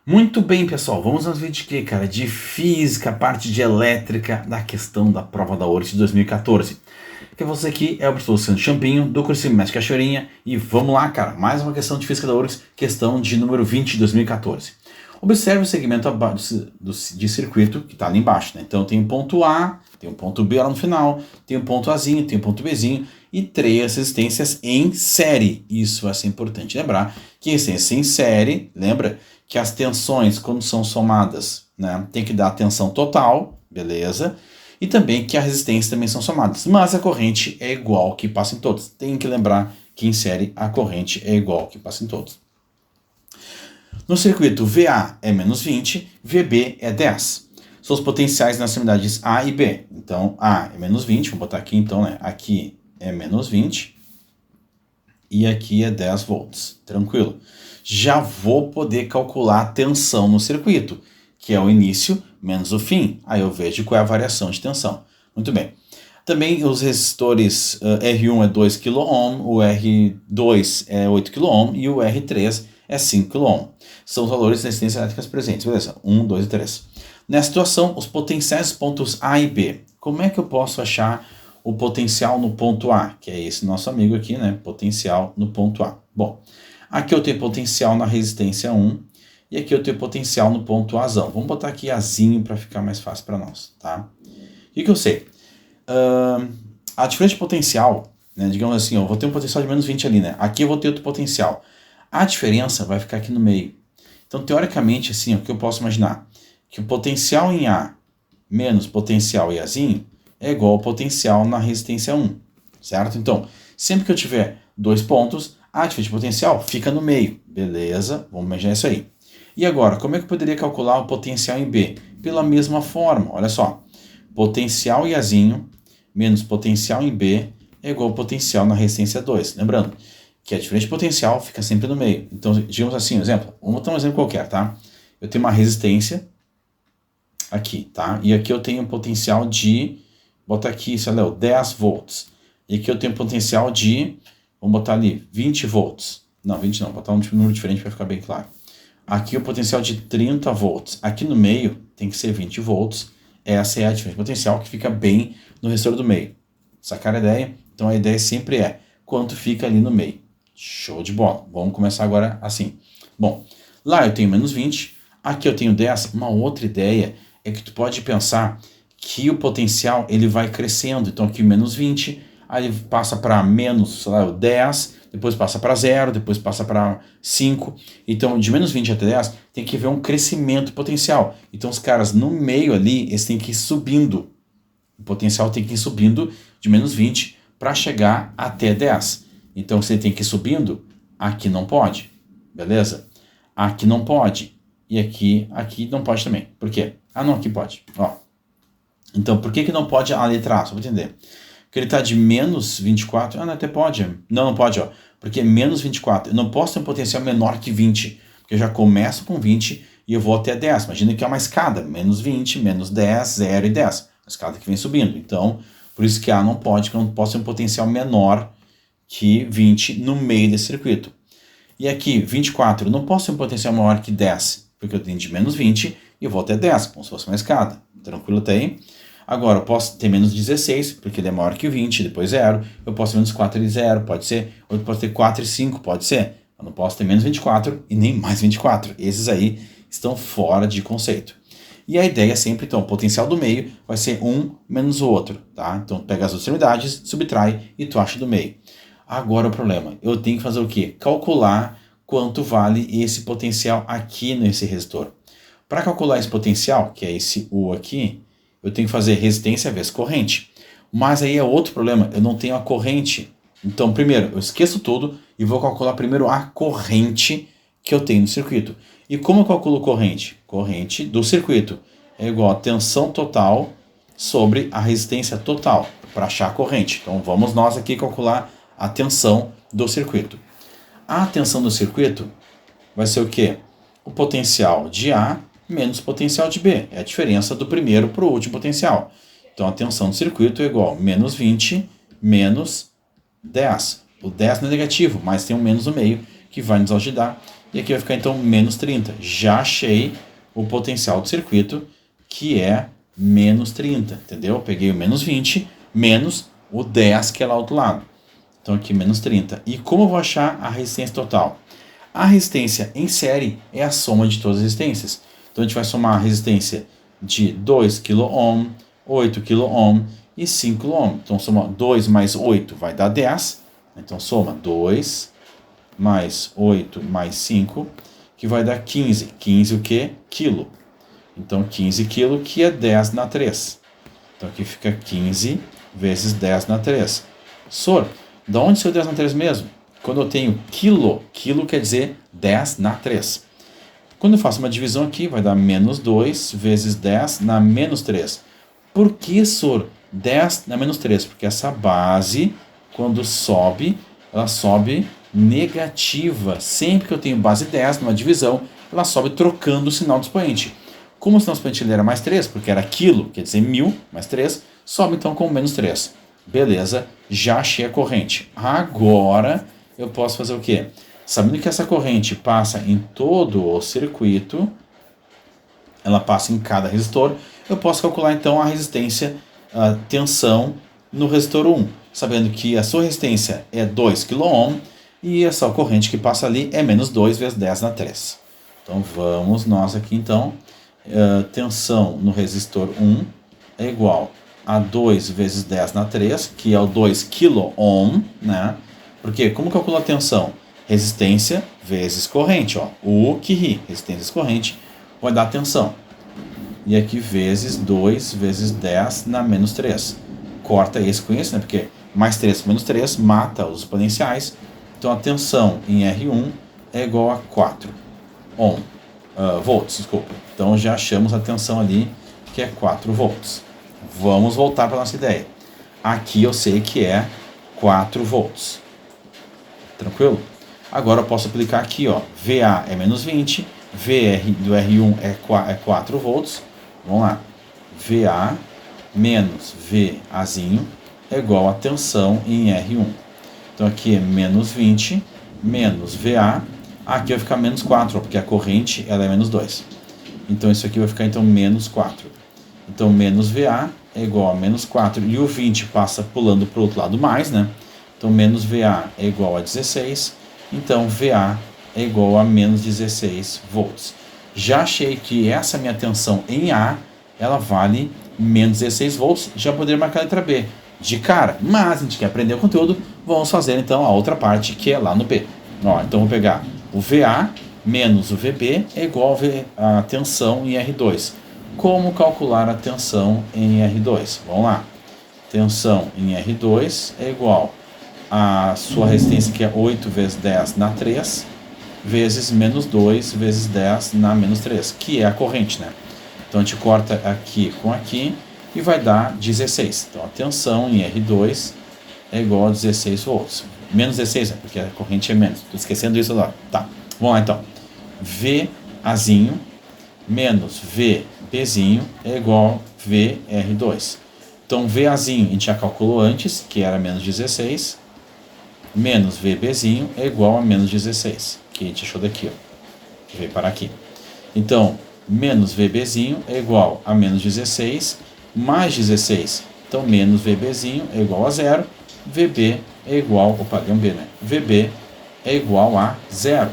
Muito bem, pessoal, vamos aos vídeos aqui, cara, de física, parte de elétrica da questão da prova da ORIT de 2014. Que você aqui é o professor Luciano Champinho, do curso Mestre Cachoeirinha, e vamos lá, cara, mais uma questão de física da ORIT, questão de número 20 de 2014. Observe o segmento de circuito que está ali embaixo, né? Então tem o ponto A, tem o ponto B lá no final, tem o ponto Azinho, tem o ponto Bzinho e três resistências em série. Isso vai ser importante lembrar que resistência em série, lembra que as tensões, quando são somadas, né, tem que dar a tensão total, beleza? E também que a resistência também são somadas, mas a corrente é igual que passa em todos. Tem que lembrar que em série a corrente é igual que passa em todos. No circuito VA é menos 20, VB é 10. São os potenciais nas extremidades A e B. Então, A é menos 20, vou botar aqui então, né? Aqui é menos 20 e aqui é 10 volts. Tranquilo. Já vou poder calcular a tensão no circuito, que é o início menos o fim. Aí eu vejo qual é a variação de tensão. Muito bem. Também os resistores R1 é 2 kΩ, o R2 é 8 kΩ e o R3 é 5 kΩ. São os valores de resistência elétricas presentes, beleza? 1, 2 e 3. Nessa situação, os potenciais dos pontos A e B. Como é que eu posso achar o potencial no ponto A? Que é esse nosso amigo aqui, né? Potencial no ponto A. Bom, aqui eu tenho potencial na resistência 1 e aqui eu tenho potencial no ponto Azão. Vamos botar aqui Azinho para ficar mais fácil para nós, tá? O que eu sei? A diferença de potencial, né, digamos assim, eu vou ter um potencial de menos 20 ali, né? Aqui eu vou ter outro potencial. A diferença vai ficar aqui no meio. Então, teoricamente, assim, o que eu posso imaginar? Que o potencial em A menos potencial em Azinho é igual ao potencial na resistência 1, certo? Então, sempre que eu tiver dois pontos, a diferença de potencial fica no meio. Beleza, vamos imaginar isso aí. E agora, como é que eu poderia calcular o potencial em B? Pela mesma forma, olha só. Potencial em Azinho menos potencial em B é igual ao potencial na resistência 2. Lembrando que a diferença de potencial fica sempre no meio. Então, digamos assim, exemplo. Vamos botar um exemplo qualquer, tá? Eu tenho uma resistência aqui, tá? E aqui eu tenho um potencial de, botar aqui, sei lá, 10 volts. E aqui eu tenho um potencial de, vamos botar ali, 20 volts. Não, 20 não, vou botar um número diferente para ficar bem claro. Aqui o potencial de 30 volts. Aqui no meio tem que ser 20 volts. Essa é a diferença de potencial que fica bem no resistor do meio. Sacaram a ideia? Então a ideia sempre é quanto fica ali no meio. Show de bola. Vamos começar agora assim. Bom, lá eu tenho menos 20, aqui eu tenho 10. Uma outra ideia é que tu pode pensar que o potencial ele vai crescendo. Então aqui menos 20, aí passa para menos, sei lá, 10, depois passa para 0, depois passa para 5. Então de menos 20 até 10 tem que ver um crescimento potencial. Então os caras no meio ali, eles têm que ir subindo. O potencial tem que ir subindo de menos 20 para chegar até 10. Então, se ele tem que ir subindo, aqui não pode. Beleza? Aqui não pode. E aqui não pode também. Por quê? Ah, não, aqui pode. Ó. Então, por que não pode a letra A? Só para entender. Porque ele está de menos 24. Ah, não, até pode. Não, não pode, ó. Porque menos 24. Eu não posso ter um potencial menor que 20. Porque eu já começo com 20 e eu vou até 10. Imagina que é uma escada. Menos 20, menos 10, 0 e 10. Uma escada que vem subindo. Então, por isso que A não pode, porque eu não posso ter um potencial menor que 20 no meio desse circuito. E aqui, 24, eu não posso ter um potencial maior que 10, porque eu tenho de menos 20 e eu vou até 10, como se fosse uma escada. Tranquilo até aí? Agora, eu posso ter menos 16, porque ele é maior que 20, depois 0. Eu posso ter menos 4 e 0, pode ser. Ou eu posso ter 4 e 5, pode ser. Eu não posso ter menos 24 e nem mais 24. Esses aí estão fora de conceito. E a ideia é sempre, então, o potencial do meio vai ser um menos o outro, tá? Então, pega as extremidades, subtrai e tu acha do meio. Agora o problema, eu tenho que fazer o quê? Calcular quanto vale esse potencial aqui nesse resistor. Para calcular esse potencial, que é esse U aqui, eu tenho que fazer resistência vezes corrente. Mas aí é outro problema, eu não tenho a corrente. Então, primeiro, eu esqueço tudo e vou calcular primeiro a corrente que eu tenho no circuito. E como eu calculo corrente? Corrente do circuito é igual a tensão total sobre a resistência total, para achar a corrente. Então, vamos nós aqui calcular a tensão do circuito. A tensão do circuito vai ser o quê? O potencial de A menos o potencial de B. É a diferença do primeiro para o último potencial. Então, a tensão do circuito é igual a menos 20 menos 10. O 10 não é negativo, mas tem um menos no meio que vai nos ajudar. E aqui vai ficar então menos 30. Já achei o potencial do circuito, que é menos 30, entendeu? Eu peguei o menos 20, menos o 10 que é lá do outro lado. Então aqui menos 30. E como eu vou achar a resistência total? A resistência em série é a soma de todas as resistências. Então a gente vai somar a resistência de 2 kΩ, 8 kΩ e 5 kΩ. Então soma 2 mais 8 vai dar 10. Então soma 2 mais 8 mais 5, que vai dar 15. 15 o quê? Quilo. Então 15 quilo, que é 10 na 3. Então aqui fica 15 vezes 10 na 3. Sor, da onde saiu 10 na 3 mesmo? Quando eu tenho quilo, quilo quer dizer 10 na 3. Quando eu faço uma divisão aqui, vai dar menos 2 vezes 10 na menos 3. Por que, Sor? 10 na menos 3? Porque essa base, quando sobe, ela sobe negativa. Sempre que eu tenho base 10 numa divisão, ela sobe trocando o sinal do expoente. Como o sinal do expoente era mais 3, porque era quilo, quer dizer 1000, mais 3, sobe então com menos 3. Beleza, já achei a corrente. Agora eu posso fazer o quê? Sabendo que essa corrente passa em todo o circuito, ela passa em cada resistor, eu posso calcular então a resistência, a tensão no resistor 1, sabendo que a sua resistência é 2 kΩ e essa corrente que passa ali é menos 2 vezes 10 na 3. Então vamos nós aqui então, tensão no resistor 1 é igual a 2 vezes 10 na 3, que é o 2 kΩ, né? Porque como calcula a tensão? Resistência vezes corrente, ó. O que ri, resistência vezes corrente, vai dar tensão. E aqui vezes 2 vezes 10 na menos 3. Corta esse com esse, né? Porque mais 3 com menos 3 mata os exponenciais. Então a tensão em R1 é igual a 4 volts, desculpa. Então já achamos a tensão ali, que é 4 volts. Vamos voltar para a nossa ideia. Aqui eu sei que é 4 volts. Tranquilo? Agora eu posso aplicar aqui, ó. VA é menos 20, VR do R1 é 4 volts. Vamos lá. VA menos VAzinho é igual a tensão em R1. Então aqui é menos 20, menos VA. Aqui vai ficar menos 4, ó, porque a corrente ela é menos 2. Então isso aqui vai ficar então menos 4. Então menos VA é igual a menos 4. E o 20 passa pulando para o outro lado mais, né? Então menos VA é igual a 16. Então VA é igual a menos 16 volts. Já achei que essa minha tensão em A, ela vale menos 16 volts. Já poderia marcar a letra B de cara. Mas a gente quer aprender o conteúdo. Vamos fazer então a outra parte, que é lá no B. Ó, então vou pegar o VA menos o VB é igual a tensão em R2. Como calcular a tensão em R2? Vamos lá. Tensão em R2 é igual a sua resistência, que é 8 vezes 10 na 3, vezes menos 2 vezes 10 na menos 3, que é a corrente, né? Então a gente corta aqui com aqui e vai dar 16. Então a tensão em R2 é igual a 16 volts. Menos 16, né? Porque a corrente é menos. Estou esquecendo isso agora. Tá, vamos lá então. VAzinho menos VBzinho é igual a VR2. Então VAzinho a gente já calculou antes, que era menos 16, menos VBzinho é igual a menos 16, que a gente achou daqui, ó, que veio para aqui. Então, menos VBzinho é igual a menos 16, mais 16. Então, menos VBzinho é igual a 0, VB é igual, opa, deu um B, né? VB é igual a 0.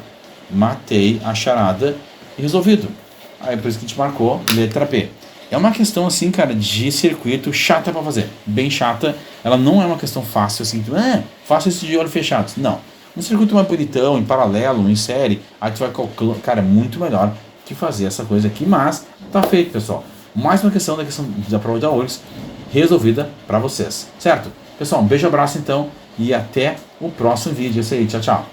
Matei a charada e resolvido. Aí por isso que a gente marcou letra B. É uma questão assim, cara, de circuito chata para fazer. Bem chata. Ela não é uma questão fácil assim, faça isso de olho fechado. Não. Um circuito mais bonitão, em paralelo, em série, aí tu vai calcular, cara, é muito melhor que fazer essa coisa aqui, mas tá feito, pessoal. Mais uma questão da prova da URGS resolvida para vocês, certo? Pessoal, um beijo, abraço então e até o próximo vídeo. É isso aí, tchau, tchau.